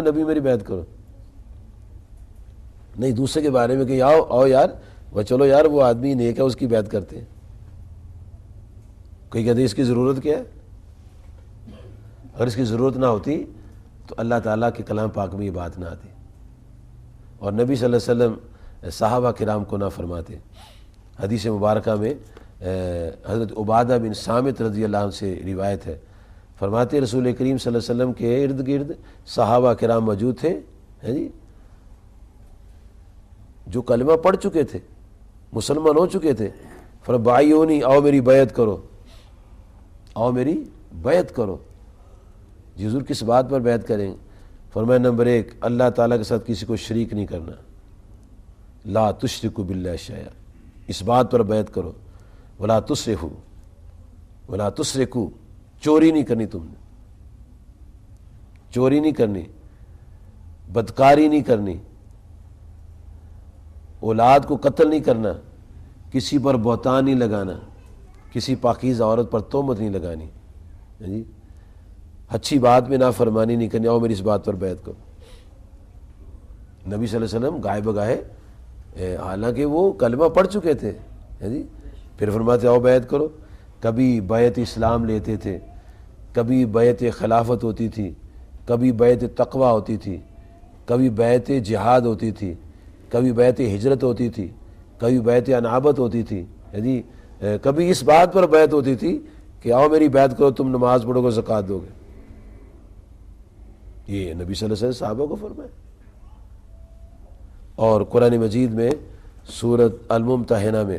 نبی میری بیعت کرو، نہیں دوسرے کے بارے میں کہ آؤ یار وہ چلو یار وہ آدمی نیک ہے اس کی بیعت کرتے ہیں. کوئی کہتے ہیں اس کی ضرورت کیا ہے؟ اگر اس کی ضرورت نہ ہوتی تو اللہ تعالیٰ کے کلام پاک میں یہ بات نہ آتی اور نبی صلی اللہ علیہ وسلم صحابہ کرام کو نہ فرماتے. حدیث مبارکہ میں حضرت عبادہ بن صامت رضی اللہ عنہ سے روایت ہے، فرماتے رسول کریم صلی اللہ علیہ وسلم کے ارد گرد صحابہ کرام موجود تھے جی جو کلمہ پڑھ چکے تھے، مسلمان ہو چکے تھے. فربائیونی، آؤ میری بیعت کرو، آؤ میری بیعت کرو. جی حضور کس بات پر بیعت کریں گے؟ فرمایا نمبر 1 اللہ تعالیٰ کے ساتھ کسی کو شریک نہیں کرنا، لا تشرکوا باللہ شیئا، اس بات پر بیعت کرو. ولا تسرفوا، ولا تسرکوا، چوری نہیں کرنی، تم نے چوری نہیں کرنی، بدکاری نہیں کرنی، اولاد کو قتل نہیں کرنا، کسی پر بہتان نہیں لگانا، کسی پاکیزہ عورت پر تہمت نہیں لگانی، جی اچھی بات میں نافرمانی نہیں کرنی. آؤ میری اس بات پر بیعت کرو. نبی صلی اللہ علیہ وسلم گاہے بگاہے حالانکہ وہ کلمہ پڑھ چکے تھے جی پھر فرماتے آؤ بیعت کرو. کبھی بیعت اسلام لیتے تھے، کبھی بیعت خلافت ہوتی تھی، کبھی بیعت تقوی ہوتی تھی، کبھی بیعت جہاد ہوتی تھی، کبھی بیعت ہجرت ہوتی تھی، کبھی بیعت انابت ہوتی تھی جی کبھی اس بات پر بیعت ہوتی تھی کہ آؤ میری بیعت کرو، تم نماز پڑھو گے، زکوٰۃ دو گے. یہ نبی صلی اللہ علیہ وسلم صحابہ کو فرمایا. اور قرآن مجید میں سورۃ الممتحنہ میں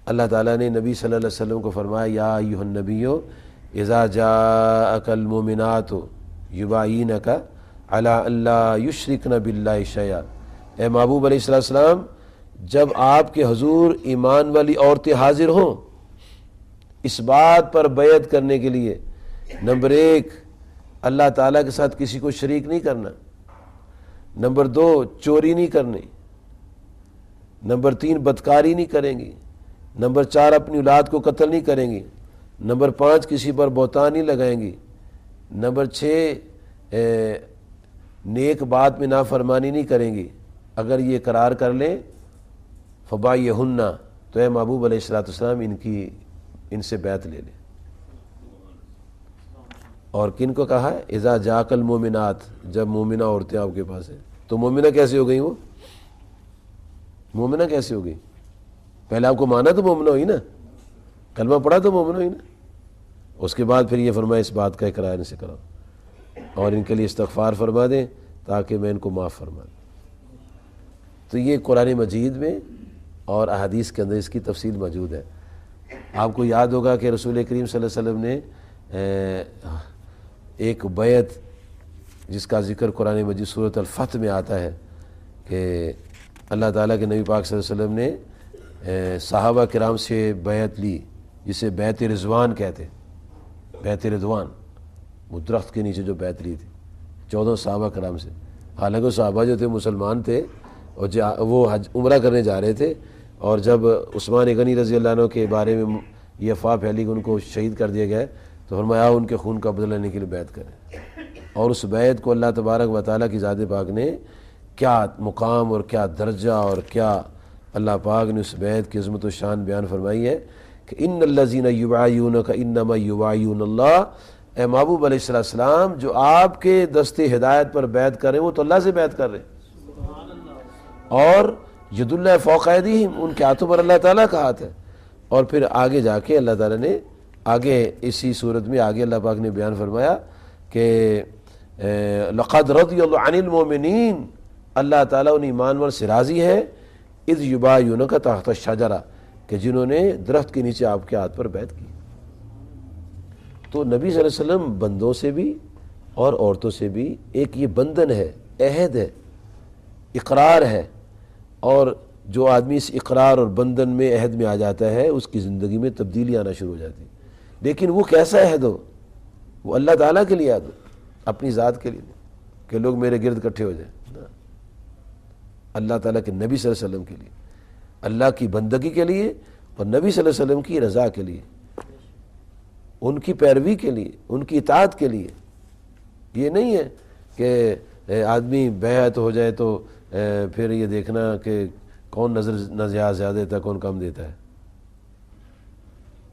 اللہ تعالیٰ نے نبی صلی اللہ علیہ وسلم کو فرمایا یا ایھا النبی اذا جاءک المؤمنات یبایعنک علی ان لا یشرکن باللہ شیئا. اے محبوب علیہ السلام جب آپ کے حضور ایمان والی عورتیں حاضر ہوں اس بات پر بیعت کرنے کے لیے، نمبر 1 اللہ تعالیٰ کے ساتھ کسی کو شریک نہیں کرنا، نمبر 2 چوری نہیں کرنی، نمبر 3 بدکاری نہیں کریں گی، نمبر 4 اپنی اولاد کو قتل نہیں کریں گی، نمبر 5 کسی پر بہتان نہیں لگائیں گی، نمبر 6 نیک بات میں نافرمانی نہیں کریں گی. اگر یہ قرار کر لیں فبایعہن، تو اے محبوب علیہ السلام ان سے بیعت لے لیں. اور کن کو کہا ہے؟ اذا جاءک المؤمنات، جب مومنہ عورتیں آپ کے پاس ہیں. تو مومنہ کیسے ہو گئی؟ وہ مومنہ کیسے ہو گئی؟ پہلے آپ کو مانا تو مومنہ ہوئی نا، کلمہ پڑھا تو مومنہ ہوئی نا. اس کے بعد پھر یہ فرمایا اس بات کا اقرار ان سے کرو اور ان کے لیے استغفار فرما دیں تاکہ میں ان کو معاف فرما دوں. تو یہ قرآن مجید میں اور احادیث کے اندر اس کی تفصیل موجود ہے. آپ کو یاد ہوگا کہ رسول کریم صلی اللہ علیہ وسلم نے ایک بیعت جس کا ذکر قرآن مجید سورۃ الفتح میں آتا ہے کہ اللہ تعالیٰ کے نبی پاک صلی اللہ علیہ وسلم نے صحابہ کرام سے بیعت لی جسے بیعت رضوان کہتے ہیں. بیعت رضوان، وہ درخت کے نیچے جو بیعت لی تھی 14 صحابہ کرام سے. حالانکہ صحابہ جو تھے مسلمان تھے اور وہ عمرہ کرنے جا رہے تھے، اور جب عثمان غنی رضی اللہ عنہ کے بارے میں یہ افواہ پھیلی کہ ان کو شہید کر دیا گیا تو فرمایا ان کے خون کا بدلہ لینے کے لیے بیعت کریں. اور اس بیعت کو اللہ تبارک و تعالیٰ کی ذات پاک نے کیا مقام اور کیا درجہ اور کیا اللہ پاک نے اس بیعت کی عظمت و شان بیان فرمائی ہے کہ ان الذین یبایعونک انما یبایعون اللہ. اے محبوب علیہ السلام جو آپ کے دست ہدایت پر بیعت کر رہے ہیں وہ تو اللہ سے بیعت کر رہے ہیں. اور ید اللہ فوق ایدیہم، ان کے ہاتھوں پر اللہ تعالیٰ کا ہاتھ ہے. اور پھر آگے جا کے اللہ تعالیٰ نے آگے اسی صورت میں آگے اللہ پاک نے بیان فرمایا کہ لقد رضی اللہ عن المؤمنین، اللہ تعالیٰ ان ایمان والوں سے راضی ہے اذ یبایعونک تحت الشجرہ، کہ جنہوں نے درخت کے نیچے آپ کے ہاتھ پر بیعت کی. تو نبی صلی اللہ علیہ وسلم بندوں سے بھی اور عورتوں سے بھی ایک یہ بندھن ہے، عہد ہے، اقرار ہے. اور جو آدمی اس اقرار اور بندھن میں عہد میں آ جاتا ہے اس کی زندگی میں تبدیلی آنا شروع ہو جاتی ہے. لیکن وہ کیسا عہد ہو؟ وہ اللہ تعالیٰ کے لیے عہد ہو، اپنی ذات کے لیے نہیں کہ لوگ میرے گرد اکٹھے ہو جائیں. اللہ تعالیٰ کے نبی صلی اللہ علیہ وسلم کے لیے، اللہ کی بندگی کے لیے اور نبی صلی اللہ علیہ وسلم کی رضا کے لیے، ان کی پیروی کے لیے، ان کی اطاعت کے لیے. یہ نہیں ہے کہ آدمی بیعت ہو جائے تو پھر یہ دیکھنا کہ کون نظر زیادہ دیتا ہے کون کم دیتا ہے،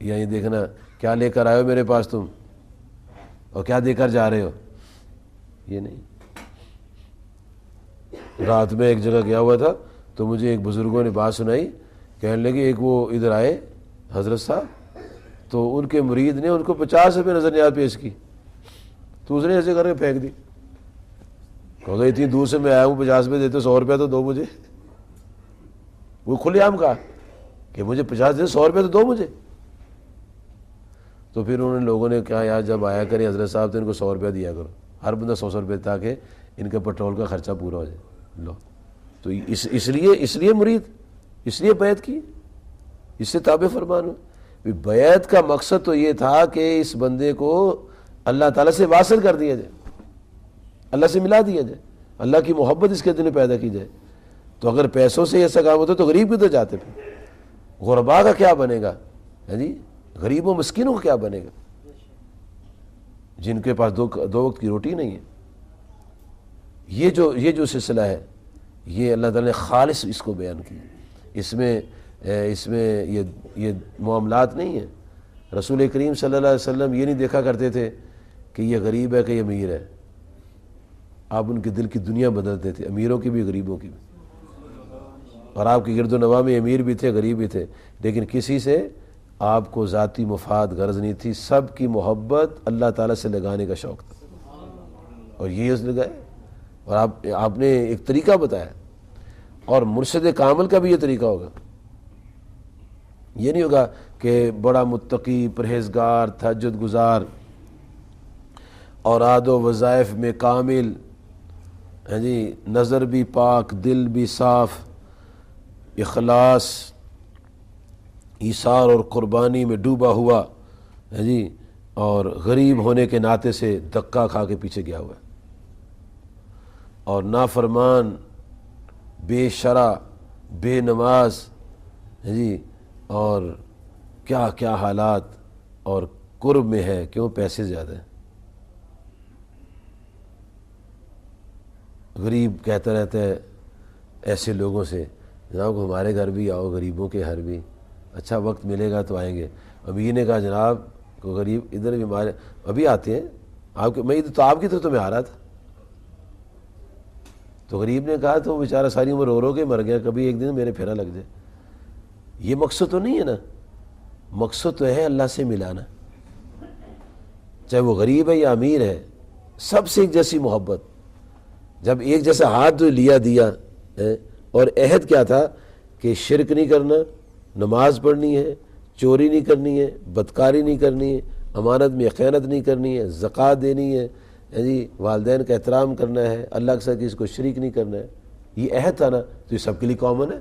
یا یہ دیکھنا کیا لے کر آئے ہو میرے پاس تم اور کیا دے کر جا رہے ہو، یہ نہیں۔ رات میں ایک جگہ گیا ہوا تھا تو مجھے ایک بزرگوں نے بات سنائی، کہنے لگے ایک وہ ادھر آئے حضرت صاحب تو ان کے مرید نے ان کو 50 روپے نظر نیاز پیش کی، تو اس نے ایسے کر کے پھینک دی، کہا اتنی دور سے میں آیا ہوں 50 روپے دیتے 100 روپیہ تو دو مجھے، وہ کھلے عام کہا کہ مجھے 50 دے 100 روپے تو دو مجھے۔ تو پھر انہوں نے لوگوں نے کہا یار جب آیا کریں حضرت صاحب تو ان کو 100 روپیہ دیا کرو، ہر بندہ 100 روپے، تاکہ ان کا پیٹرول کا خرچہ پورا ہو جائے۔ لو تو اس لیے مرید، اس لیے بیعت کی، اس سے تابع فرمان ہو۔ بیعت کا مقصد تو یہ تھا کہ اس بندے کو اللہ تعالیٰ سے واصل کر دیا جائے، اللہ سے ملا دیا جائے، اللہ کی محبت اس کے دل میں پیدا کی جائے۔ تو اگر پیسوں سے ایسا کام ہوتا تو غریب بھی تو جاتے پھر، غربا کا کیا بنے گا؟ جی غریب و مسکینوں کا کیا بنے گا جن کے پاس دو وقت کی روٹی نہیں ہے؟ یہ جو سلسلہ ہے یہ اللہ تعالیٰ نے خالص اس کو بیان کی، اس میں یہ معاملات نہیں ہیں۔ رسول کریم صلی اللہ علیہ وسلم یہ نہیں دیکھا کرتے تھے کہ یہ غریب ہے کہ یہ امیر ہے، آپ ان کے دل کی دنیا بدلتے تھے، امیروں کی بھی غریبوں کی بھی، اور آپ کے گرد و نواح میں امیر بھی تھے غریب بھی تھے، لیکن کسی سے آپ کو ذاتی مفاد غرض نہیں تھی، سب کی محبت اللہ تعالیٰ سے لگانے کا شوق تھا، اور یہ اس لگائے۔ اور آپ نے ایک طریقہ بتایا، اور مرشد کامل کا بھی یہ طریقہ ہوگا، یہ نہیں ہوگا کہ بڑا متقی پرہیزگار تہجد گزار اوراد و وظائف میں کامل، جی نظر بھی پاک دل بھی صاف، اخلاص ایثار اور قربانی میں ڈوبا ہوا، جی اور غریب ہونے کے ناطے سے دھکا کھا کے پیچھے گیا ہوا ہے، اور نافرمان بے شرع بے نماز، جی اور کیا کیا حالات، اور قرب میں ہے کیوں؟ پیسے زیادہ ہیں۔ غریب کہتا رہتا ہے ایسے لوگوں سے جناب ہمارے گھر بھی آؤ، غریبوں کے گھر بھی، اچھا وقت ملے گا تو آئیں گے۔ امیر نے کہا جناب کو غریب ادھر بھی ہمارے ابھی آتے ہیں، میں تو آپ کی طرف تو میں آ رہا تھا۔ تو غریب نے کہا تو بیچارہ ساری عمر رو کے مر گیا، کبھی ایک دن میرے پھیرا لگ جائے۔ یہ مقصد تو نہیں ہے نا، مقصد تو ہے اللہ سے ملانا، چاہے وہ غریب ہے یا امیر ہے، سب سے ایک جیسی محبت۔ جب ایک جیسا ہاتھ جو لیا دیا، اور عہد کیا تھا کہ شرک نہیں کرنا، نماز پڑھنی ہے، چوری نہیں کرنی ہے، بدکاری نہیں کرنی ہے، امانت میں خیانت نہیں کرنی ہے، زکوٰۃ دینی ہے، جی والدین کا احترام کرنا ہے، اللہ کے ساتھ کسی کو شریک نہیں کرنا ہے، یہ عہد تھا نا، تو یہ سب کے لیے کامن ہے۔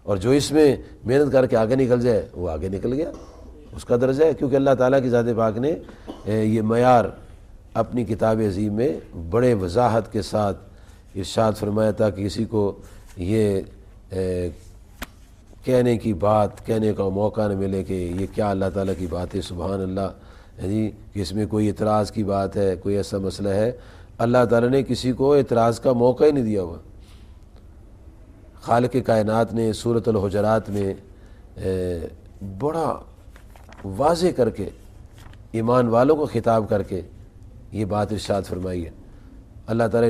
اور جو اس میں محنت کر کے آگے نکل جائے وہ آگے نکل گیا، اس کا درجہ ہے، کیونکہ اللہ تعالیٰ کی ذات پاک نے یہ معیار اپنی کتاب عظیم میں بڑے وضاحت کے ساتھ ارشاد فرمایا تھا کہ کسی کو یہ کہنے کی بات کہنے کا موقع نہ ملے کہ یہ کیا اللہ تعالیٰ کی بات ہے، سبحان اللہ، جی کہ اس میں کوئی اعتراض کی بات ہے، کوئی ایسا مسئلہ ہے، اللہ تعالیٰ نے کسی کو اعتراض کا موقع ہی نہیں دیا ہوا۔ خالق کائنات نے سورۃ الحجرات میں بڑا واضح کر کے ایمان والوں کو خطاب کر کے یہ بات ارشاد فرمائی ہے۔ اللہ تعالیٰ